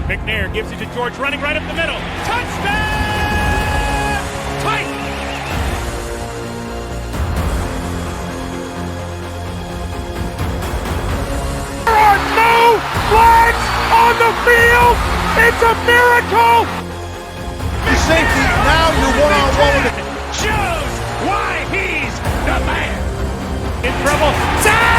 McNair gives it to George, running right up the middle. Touchdown! Titans! There are no flags on the field! It's a miracle! Safety, now you're one-on-one with it. Shows why he's the man! In trouble. Sack!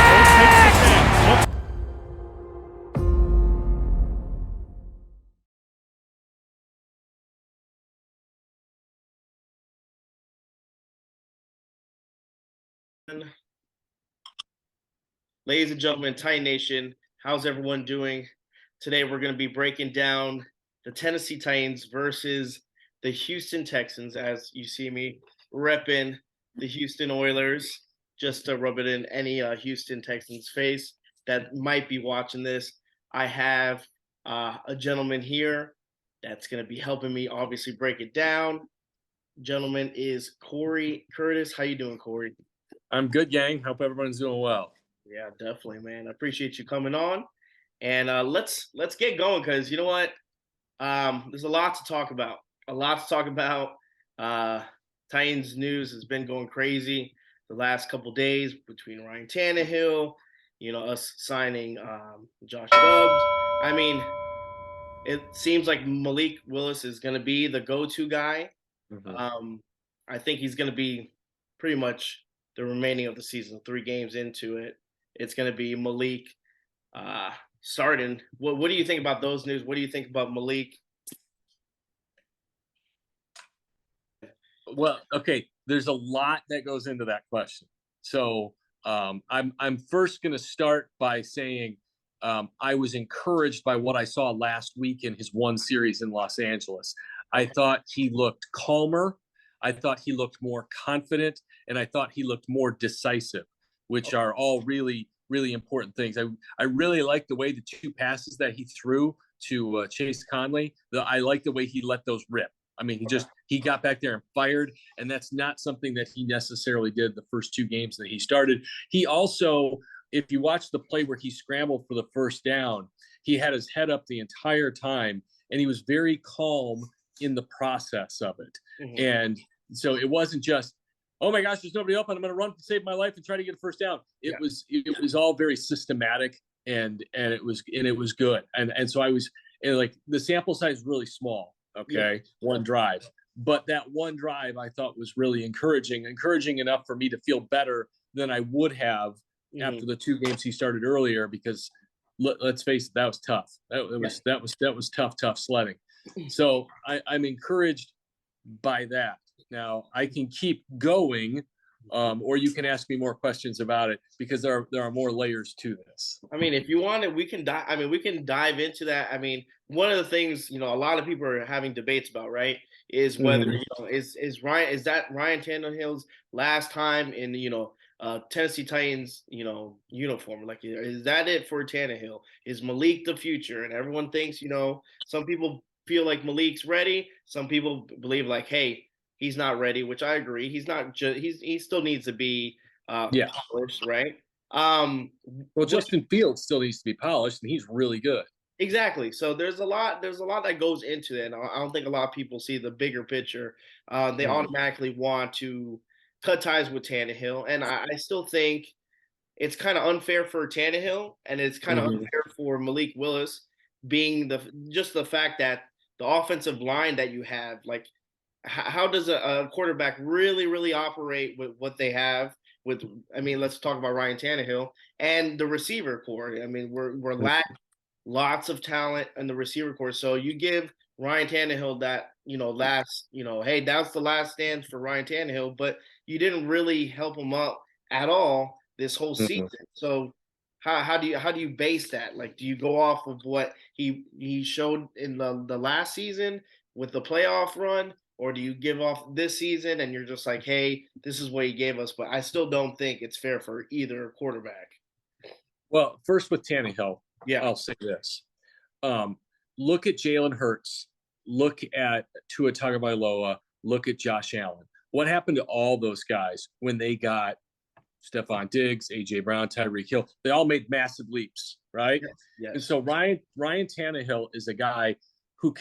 Ladies and gentlemen, Titan Nation, how's everyone doing? Today we're going to be breaking down the Tennessee Titans versus the Houston Texans, as you see me repping the Houston Oilers, just to rub it in any Houston Texans face that might be watching this. I have a gentleman here that's going to be helping me obviously break it down. Gentleman is Cory Curtis. How you doing, Cory? I'm good, gang. Hope everyone's doing well. Yeah, definitely, man. I appreciate you coming on. And let's get going, because you know what? There's a lot to talk about. Titans news has been going crazy the last couple days between Ryan Tannehill, us signing Josh Dobbs. I mean, it seems like Malik Willis is going to be the go-to guy. Mm-hmm. I think he's going to be pretty much the remaining of the season, 3 games into it. It's going to be Malik starting. What do you think about those news? What do you think about Malik? Well, okay, there's a lot that goes into that question. So I'm first going to start by saying I was encouraged by what I saw last week in his one series in Los Angeles. I thought he looked calmer. I thought he looked more confident, and I thought he looked more decisive, which are all really, really important things. I really like the way the 2 passes that he threw to Chase Conley. I like the way he let those rip. I mean, he got back there and fired, and that's not something that he necessarily did the first 2 games that he started. He also, if you watch the play where he scrambled for the first down, he had his head up the entire time, and he was very calm in the process of it. Mm-hmm. And so it wasn't just, oh my gosh, there's nobody open, I'm going to run to save my life and try to get a first down. It was all very systematic, and it was good. And so I was, and like, the sample size is really small. Okay. Yeah. 1 drive, but that 1 drive I thought was really encouraging enough for me to feel better than I would have after the 2 games he started earlier, because let's face it, that was tough. That was tough sledding. So I'm encouraged by that. Now I can keep going, or you can ask me more questions about it, because there are more layers to this. I mean, if you want it, we can dive into that. I mean, one of the things, a lot of people are having debates about, right, is whether, is that Ryan Tannehill's last time in, Tennessee Titans, uniform? Like, is that it for Tannehill? Is Malik the future? And everyone thinks, some people feel like Malik's ready. Some people believe like, hey, he's not ready, which I agree. He's not he still needs to be polished, right? Well, Justin Fields still needs to be polished, and he's really good. Exactly. So there's a lot that goes into it. And I don't think a lot of people see the bigger picture. They automatically want to cut ties with Tannehill. And I still think it's kind of unfair for Tannehill, and it's kind of unfair for Malik Willis, being the fact that the offensive line that you have, like, how does a quarterback really, really operate with what they have? Let's talk about Ryan Tannehill and the receiver core. I mean, we're lacking lots of talent in the receiver core. So you give Ryan Tannehill that, hey, that's the last stand for Ryan Tannehill, but you didn't really help him up at all this whole season. So how do you base that? Like, do you go off of what he showed in the last season with the playoff run? Or do you give off this season and you're just like, hey, this is what he gave us? But I still don't think it's fair for either quarterback. Well, first with Tannehill, I'll say this. Look at Jalen Hurts. Look at Tua Tagovailoa. Look at Josh Allen. What happened to all those guys when they got Stephon Diggs, A.J. Brown, Tyreek Hill? They all made massive leaps. right? Yes. Yes. And so Ryan Tannehill is a guy who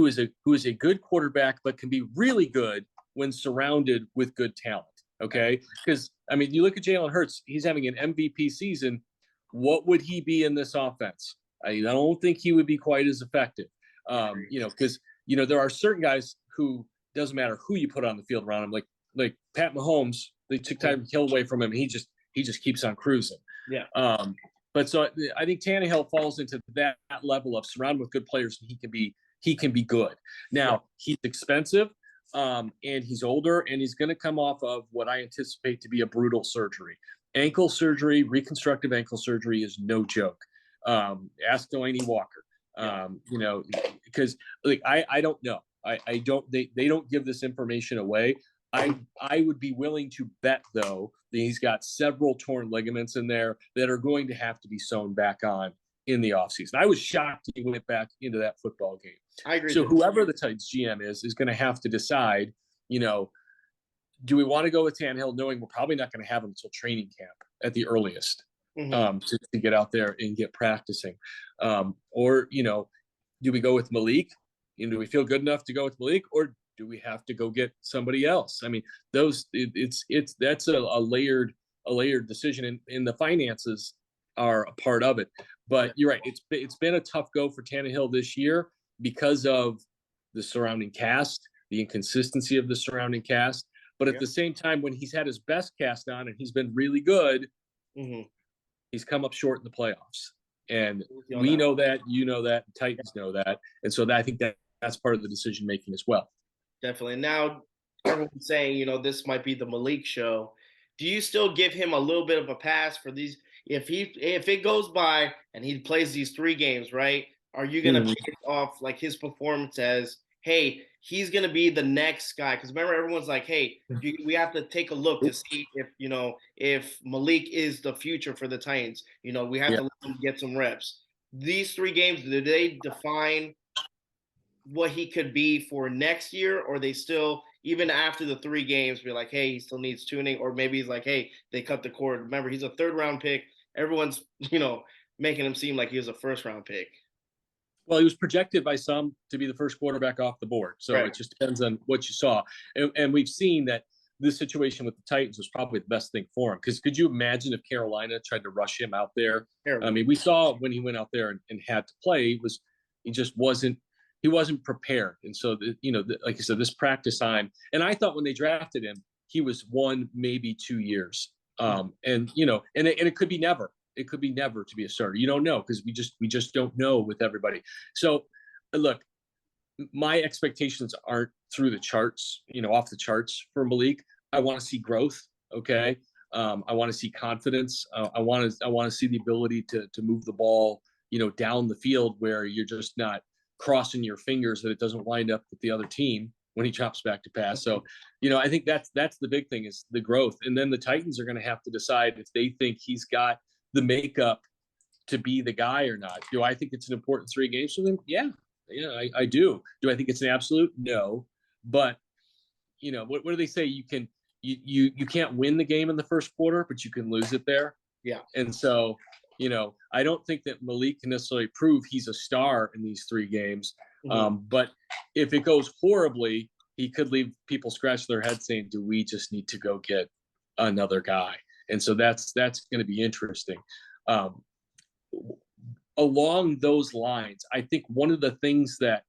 is a good quarterback, but can be really good when surrounded with good talent. Okay, because I mean, you look at Jalen Hurts; he's having an MVP season. What would he be in this offense? I don't think he would be quite as effective. Because there are certain guys who doesn't matter who you put on the field around him, like Pat Mahomes. They took Tyreek Hill away from him, and he just keeps on cruising. Yeah. But so I think Tannehill falls into that level of surrounded with good players, and he can be good. Now he's expensive, and he's older, and he's going to come off of what I anticipate to be a brutal surgery. Ankle surgery, reconstructive ankle surgery is no joke. Ask Delaney Walker. Because I don't know. I don't. They don't give this information away. I would be willing to bet, though, that he's got several torn ligaments in there that are going to have to be sewn back on in the offseason. I was shocked he went back into that football game. I agree. So whoever the Titans GM is going to have to decide, do we want to go with Tannehill, knowing we're probably not going to have him until training camp at the earliest, to get out there and get practicing, or do we go with Malik? Do we feel good enough to go with Malik, or do we have to go get somebody else? I mean, that's a layered decision, and the finances are a part of it. But you're right; it's been a tough go for Tannehill this year because of the surrounding cast, the inconsistency of the surrounding cast. But at the same time, when he's had his best cast on and he's been really good, he's come up short in the playoffs. And we know that, that, Titans know that. And so I think that's part of the decision making as well. Definitely. Now, everyone's saying, this might be the Malik show. Do you still give him a little bit of a pass for these? If it goes by and he plays these 3 games, right? Are you going to pick it off like his performance as, hey, he's going to be the next guy? Because remember, everyone's like, hey, we have to take a look to see if Malik is the future for the Titans. We have to let him get some reps. These 3 games, do they define what he could be for next year, or they still, even after the 3 games, be like, hey, he still needs tuning, or maybe he's like, hey, they cut the cord. Remember, he's a 3rd-round pick. Everyone's, making him seem like he was a 1st-round pick. Well, he was projected by some to be the first quarterback off the board. So It just depends on what you saw. And we've seen that this situation with the Titans was probably the best thing for him. Because could you imagine if Carolina tried to rush him out there? Terrible. I mean, we saw when he went out there and had to play, he wasn't prepared. And so, like I said, this practice time, and I thought when they drafted him, he was 1, maybe 2 years. And it could be never. It could be never to be a starter. You don't know, because we just don't know with everybody. So, look, my expectations aren't through the charts, off the charts for Malik. I want to see growth. Okay. I want to see confidence. I want to see the ability to move the ball, down the field where you're just not crossing your fingers that it doesn't wind up with the other team when he drops back to pass. So, I think that's the big thing, is the growth. And then the Titans are going to have to decide if they think he's got the makeup to be the guy or not. Do I think it's an important 3 games for them? Yeah, I do. Do I think it's an absolute? No. But, what do they say? You can't win the game in the first quarter, but you can lose it there. Yeah. And so, I don't think that Malik can necessarily prove he's a star in these 3 games. But if it goes horribly, he could leave people scratch their head saying, do we just need to go get another guy? And so that's going to be interesting. Along those lines, I think one of the things that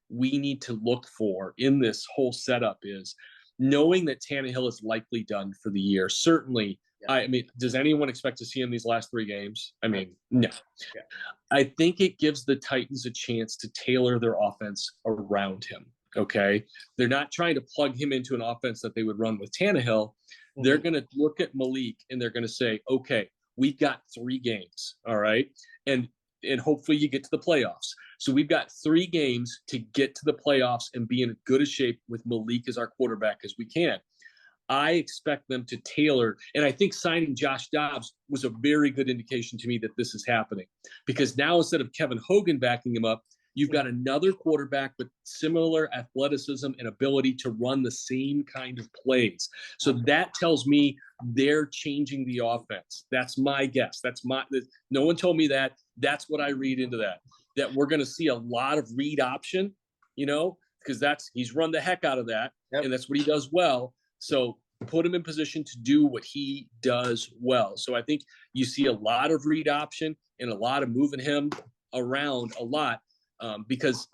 we need to look for in this whole setup is knowing that Tannehill is likely done for the year. Certainly, I mean, does anyone expect to see him these last 3 games? I mean, no. Yeah. I think it gives the Titans a chance to tailor their offense around him. Okay. They're not trying to plug him into an offense that they would run with Tannehill. They're going to look at Malik and they're going to say, okay, we've got 3 games. All right. And hopefully you get to the playoffs. So we've got 3 games to get to the playoffs and be in good a shape with Malik as our quarterback as we can. I expect them to tailor, and I think signing Josh Dobbs was a very good indication to me that this is happening, because now instead of Kevin Hogan backing him up, You've got another quarterback with similar athleticism and ability to run the same kind of plays. So that tells me they're changing the offense. That's my guess. No one told me that. That's what I read into that we're going to see a lot of read option, because he's run the heck out of that. Yep. And that's what he does well. So put him in position to do what he does well. So I think you see a lot of read option and a lot of moving him around a lot, because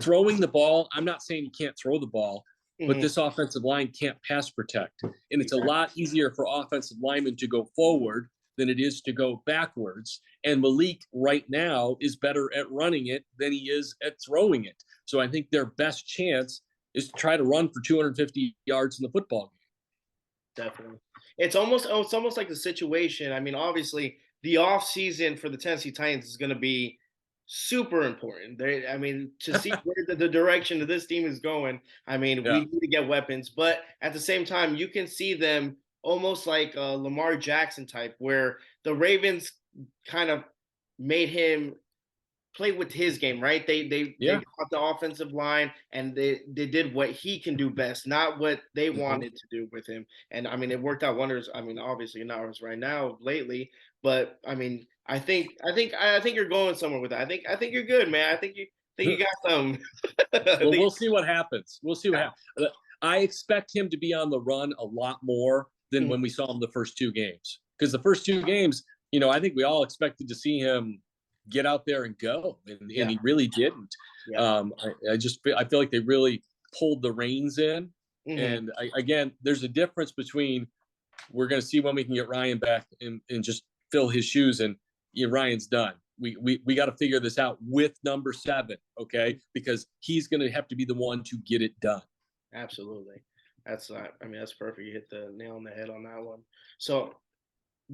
throwing the ball, I'm not saying he can't throw the ball, but this offensive line can't pass protect. And it's a lot easier for offensive linemen to go forward than it is to go backwards. And Malik right now is better at running it than he is at throwing it. So I think their best chance is to try to run for 250 yards in the football game. Definitely. It's almost like the situation. I mean, obviously, the offseason for the Tennessee Titans is going to be super important. To see where the direction of this team is going, we need to get weapons. But at the same time, you can see them almost like a Lamar Jackson type, where the Ravens kind of made him play with his game, right? They got the offensive line, and they did what he can do best, not what they wanted to do with him. And it worked out wonders. Obviously not as right now lately, but I think you're going somewhere with that. I think you're good, man. I think you got some. Well, we'll see what happens. We'll see what happens. I expect him to be on the run a lot more than when we saw him the first two games, because the first two games, I think we all expected to see him get out there and go, and he really didn't. I feel like they really pulled the reins in. And again, there's a difference between, we're going to see when we can get Ryan back and just fill his shoes, and Ryan's done. We got to figure this out with number 7, okay? Because he's going to have to be the one to get it done. Absolutely. That's perfect. You hit the nail on the head on that one. So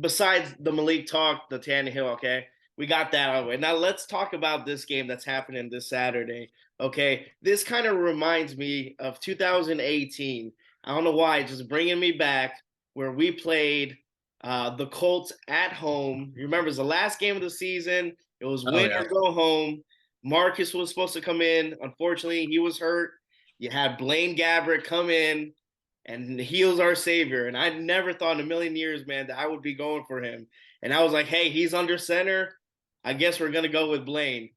besides the Malik talk, the Tannehill, okay, we got that out of the way. Now let's talk about this game that's happening this Saturday. Okay, this kind of reminds me of 2018. I don't know why, it's just bringing me back, where we played the Colts at home. You remember, it was the last game of the season. It was win or go home. Marcus was supposed to come in. Unfortunately, he was hurt. You had Blaine Gabbert come in, and he was our savior. And I never thought in a million years, man, that I would be going for him. And I was like, hey, he's under center. I guess we're going to go with Blaine.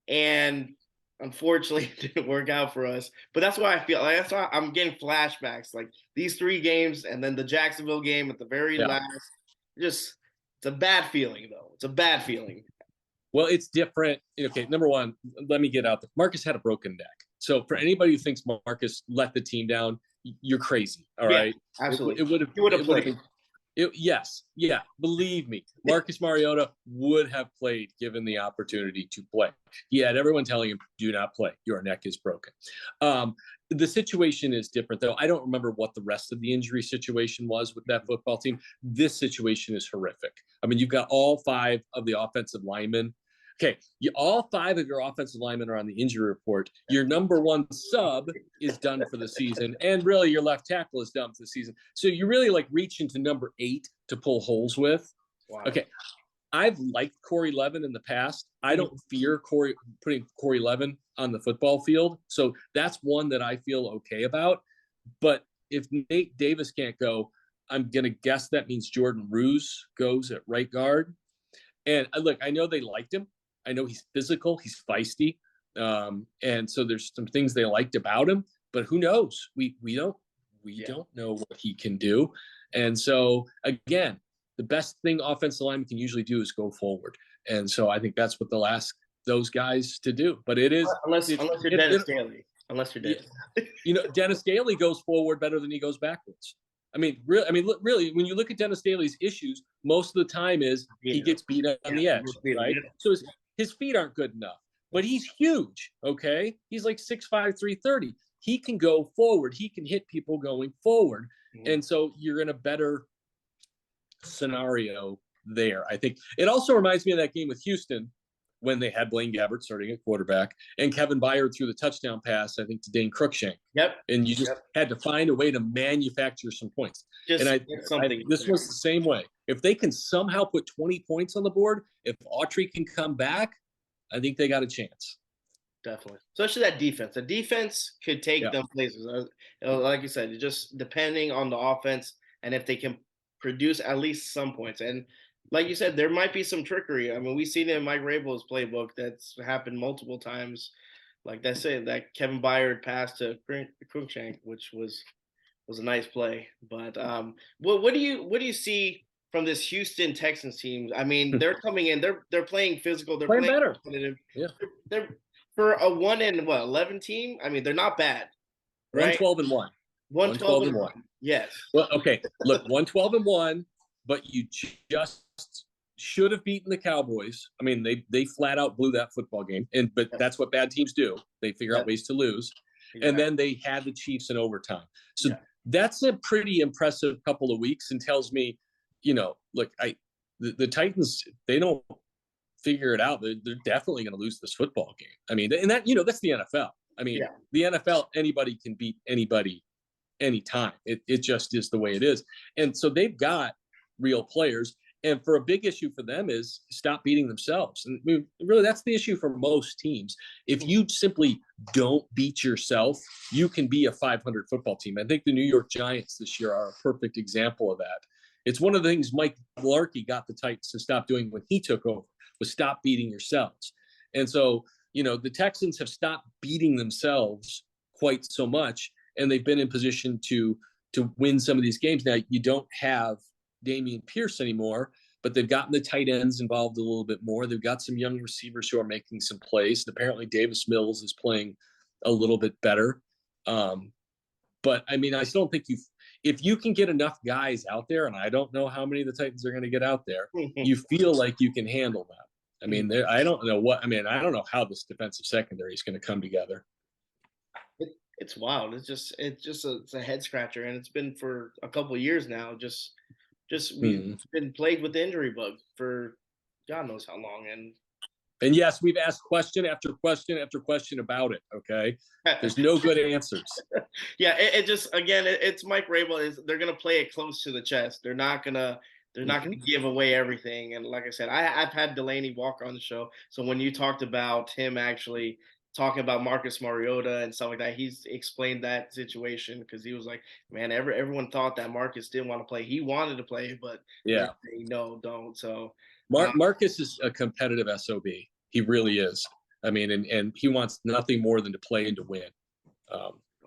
And unfortunately, it didn't work out for us. But that's why I feel. That's why I'm getting flashbacks. Like these 3 games and then the Jacksonville game at the very last. It's a bad feeling, though. It's a bad feeling. Well, it's different. Okay, number one, let me get out there. Marcus had a broken neck. So for anybody who thinks Marcus let the team down, you're crazy. All right. Absolutely. He would have played. Yes. Yeah. Believe me, Marcus Mariota would have played given the opportunity to play. He had everyone telling him, do not play. Your neck is broken. The situation is different, though. I don't remember what the rest of the injury situation was with that football team. This situation is horrific. You've got all 5 of the offensive linemen. Okay, all 5 of your offensive linemen are on the injury report. Your number 1 sub is done for the season, and really your left tackle is done for the season. So you really reach into number 8 to pull holes with. Wow. Okay, I've liked Cory Levin in the past. I don't fear putting Cory Levin on the football field, so that's one that I feel okay about. But if Nate Davis can't go, I'm gonna guess that means Jordan Ruse goes at right guard. And look, I know they liked him. I know he's physical, he's feisty, and so there's some things they liked about him. But who knows? We don't know what he can do. And so again, the best thing offensive linemen can usually do is go forward. And so I think that's what they'll ask those guys to do. But it is unless you're Dennis Daly. Unless you're Dennis. Dennis Daly goes forward better than he goes backwards. Really, when you look at Dennis Daly's issues, most of the time is he gets beat on the edge, right? So his feet aren't good enough, but he's huge, okay? He's like 6'5", 330. He can go forward. He can hit people going forward. And so you're in a better scenario there, I think. It also reminds me of that game with Houston when they had Blaine Gabbert starting at quarterback and Kevin Byard threw the touchdown pass, I think, to Dane Cruikshank. Yep. And you just had to find a way to manufacture some points. This was the same way. If they can somehow put 20 points on the board, if Autry can come back, I think they got a chance. Definitely, especially that defense. The defense could take Yeah. them places. Like you said, just depending on the offense and if they can produce at least some points. And like you said, there might be some trickery. I mean, we've seen it in Mike Rabel's playbook. That's happened multiple times. Like that say that Kevin Byard pass to Cruikshank, which was a nice play. But what do you see from this Houston Texans team? I mean, they're coming in, they're playing physical, they're Playing playing better. competitive. Yeah. They're for a 1-11 team. I mean, they're not bad, right? 1-12-1. 1-12-1. Yes. Well, okay. Look, 1-12-1, but you just should have beaten the Cowboys. I mean, they flat out blew that football game, but that's what bad teams do. They figure out ways to lose. Exactly. And then they had the Chiefs in overtime. So that's a pretty impressive couple of weeks, and tells me, look, the Titans, they don't figure it out. They're definitely going to lose this football game. I mean, and that, that's the NFL. I mean, the NFL, anybody can beat anybody anytime. It just is the way it is. And so they've got real players. And for a big issue for them is stop beating themselves. And I mean, really, that's the issue for most teams. If you simply don't beat yourself, you can be a 500 football team. I think the New York Giants this year are a perfect example of that. It's one of the things Mike Mularkey got the Titans to stop doing when he took over, was stop beating yourselves. And so, the Texans have stopped beating themselves quite so much, and they've been in position to win some of these games. Now, you don't have Dameon Pierce anymore, but they've gotten the tight ends involved a little bit more. They've got some young receivers who are making some plays. And apparently Davis Mills is playing a little bit better. But I mean, I still don't think if you can get enough guys out there, and I don't know how many the Titans are going to get out there, you feel like you can handle that. I mean, I don't know how this defensive secondary is going to come together. It's wild. It's a head scratcher, and it's been for a couple of years now. We've been plagued with the injury bug for God knows how long. And yes, we've asked question after question after question about it. Okay, there's no good answers. Yeah, it's Mike Rabel. They're gonna play it close to the chest. They're not gonna give away everything. And like I said, I've had Delaney Walker on the show. So when you talked about him actually talking about Marcus Mariota and stuff like that, he's explained that situation, because he was like, man, everyone thought that Marcus didn't want to play. He wanted to play, but no, don't. So Marcus is a competitive SOB. He really is. I mean, and he wants nothing more than to play and to win.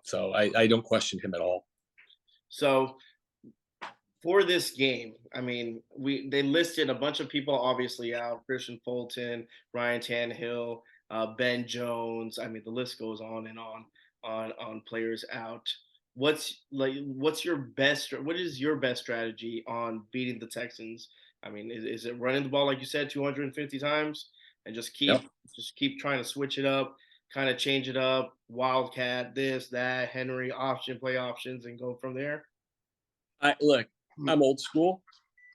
So I don't question him at all. So for this game, I mean, they listed a bunch of people obviously out: Christian Fulton, Ryan Tannehill, Ben Jones. I mean, the list goes on and on players out. What is your best strategy on beating the Texans? I mean, is it running the ball, like you said, 250 times, and just keep trying to switch it up, kind of change it up, wildcat, this, that, Henry option, play options, and go from there? I'm old school,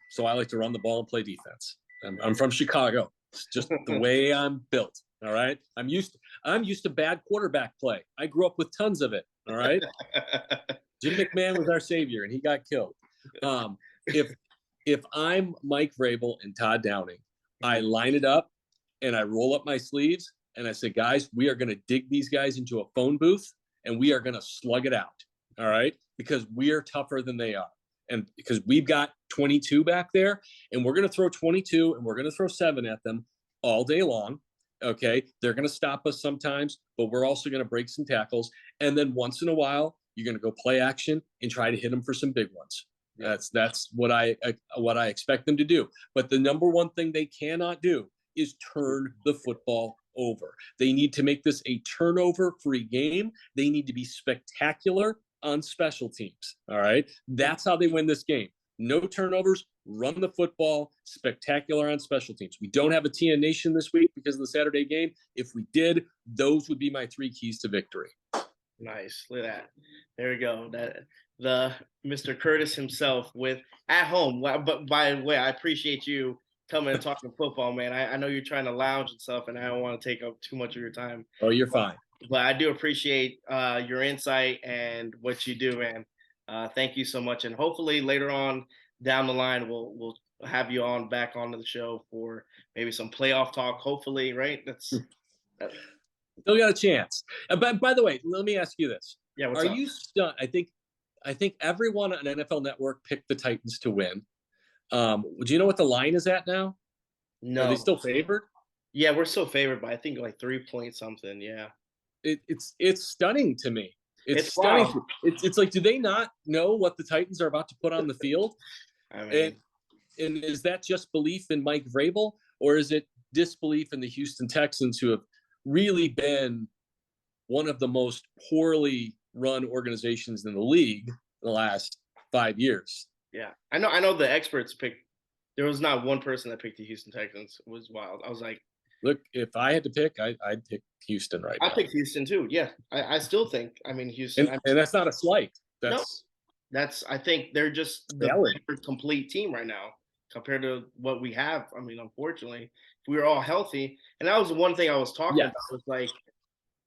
so I like to run the ball and play defense. I'm from Chicago. It's just the way I'm built. All right. I'm used to bad quarterback play. I grew up with tons of it. All right. Jim McMahon was our savior, and he got killed. If I'm Mike Vrabel and Todd Downing, I line it up and I roll up my sleeves and I say, guys, we are going to dig these guys into a phone booth and we are going to slug it out. All right. Because we are tougher than they are. And because we've got 22 back there, and we're going to throw 22 and we're going to throw 7 at them all day long. Okay. They're going to stop us sometimes, but we're also going to break some tackles. And then once in a while, you're going to go play action and try to hit them for some big ones. That's what I expect them to do. But the number one thing they cannot do is turn the football over. They need to make this a turnover-free game. They need to be spectacular on special teams. All right. That's how they win this game. No turnovers, run the football, spectacular on special teams. We don't have a TN Nation this week because of the Saturday game. If we did, those would be my 3 keys to victory. Nice. Look at that. There we go. The Mr. Curtis himself with at home. But by the way, I appreciate you coming and talking football, man. I know you're trying to lounge and stuff, and I don't want to take up too much of your time. Oh, you're fine. But I do appreciate your insight and what you do, man. Thank you so much. And hopefully later on down the line, we'll have you back onto the show for maybe some playoff talk. Hopefully, right? Still got a chance. But by the way, let me ask you this: Yeah, what's Are up? you stunned? I think everyone on NFL Network picked the Titans to win. Do you know what the line is at now? Are they No. still favored? Yeah, we're still favored by I think like 3 point something. Yeah, It's stunning to me. It's it's stunning. wild. It's like, do they not know what the Titans are about to put on the field? I And mean, and is that just belief in Mike Vrabel, or is it disbelief in the Houston Texans, who have really been one of the most poorly run organizations in the league in the last 5 years? yeah, I know the experts picked. There was not one person that picked the Houston Texans. It was wild. I was like, Look, if I had to pick, I'd pick Houston right I now. picked Houston too. Yeah, I still think. I mean, Houston. And that's not a slight. No, That's I think they're just the reality. better complete team right now compared to what we have. I mean, unfortunately, if we were all healthy, and that was the one thing I was talking Yes. about. Was like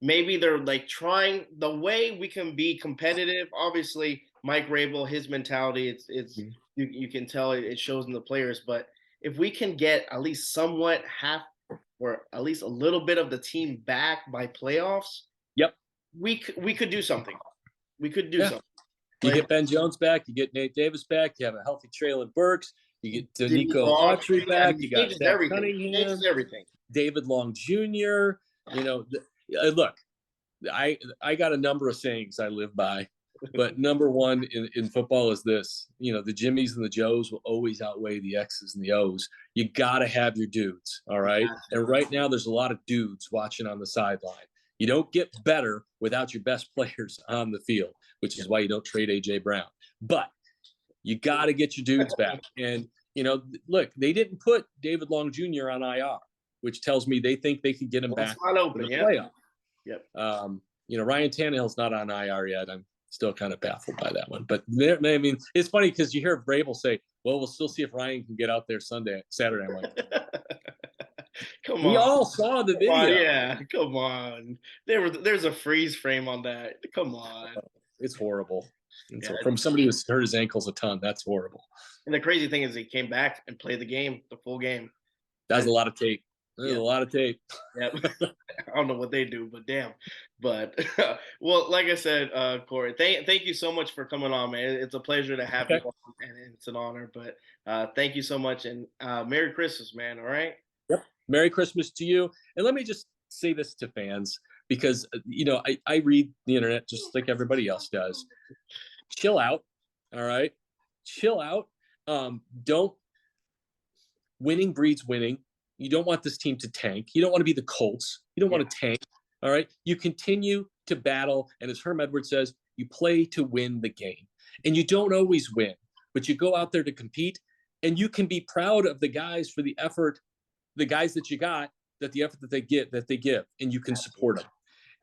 maybe they're like trying the way we can be competitive. Obviously, Mike Rabel, his mentality, it's you can tell it shows in the players. But if we can get at least somewhat half or at least a little bit of the team back by playoffs, Yep. we could do something. We could do Yeah. something. You Like, get Ben Jones back, you get Nate Davis back, you have a healthy Traylon Burks, you get Danico Autry, Autry back, you got changes Zach everything. Cunningham, Changes everything. David Long Jr. Look, I got a number of sayings I live by, but number one in football is this: the Jimmies and the Joes will always outweigh the X's and the O's. You got to have your dudes, all right? And right now, there's a lot of dudes watching on the sideline. You don't get better without your best players on the field, which is why you don't trade A.J. Brown. But you got to get your dudes back. And, look, they didn't put David Long Jr. on IR, which tells me they think they can get him back Not open, for the yeah. playoff. Yep. Ryan Tannehill's not on IR yet. I'm still kind of baffled by that one. But I mean, it's funny because you hear Vrabel say, "Well, we'll still see if Ryan can get out there Saturday." I'm like, Come we on. all saw the video. Yeah, come on. There's a freeze frame on that. Come on. It's horrible. And Yeah, so from somebody who's hurt his ankles a ton, that's horrible. and the crazy thing is he came back and played the game, the full game. That's a lot of tape. There's a lot of tape. Yep. I don't know what they do, but damn. But well, like I said, Cory, thank you so much for coming on, man. It's a pleasure to have you on, and it's an honor. But thank you so much, and Merry Christmas, man. All right. Yep. Merry Christmas to you. And let me just say this to fans, because I read the internet just like everybody else does. Chill out. All right. Chill out. Don't winning breeds winning. You don't want this team to tank. You don't want to be the Colts. You don't want to tank. All right. You continue to battle. And as Herm Edwards says, you play to win the game. And you don't always win, but you go out there to compete, and you can be proud of the guys for the effort, the guys that you got, the effort that they give, and you can support them.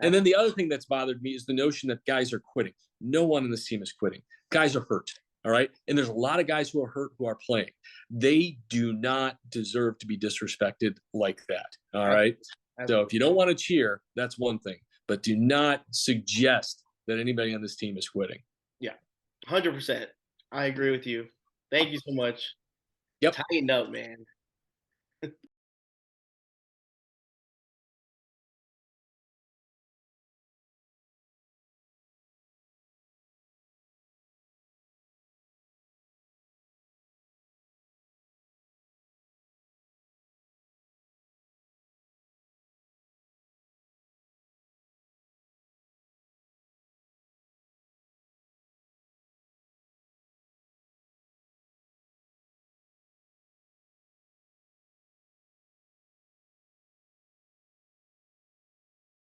And then the other thing that's bothered me is the notion that guys are quitting. No one in this team is quitting. Guys are hurt. All right. And there's a lot of guys who are hurt who are playing. They do not deserve to be disrespected like that. All right. So if you don't want to cheer, that's one thing, but do not suggest that anybody on this team is quitting. Yeah. 100%. I agree with you. Thank you so much. Yep. Tighten up, man.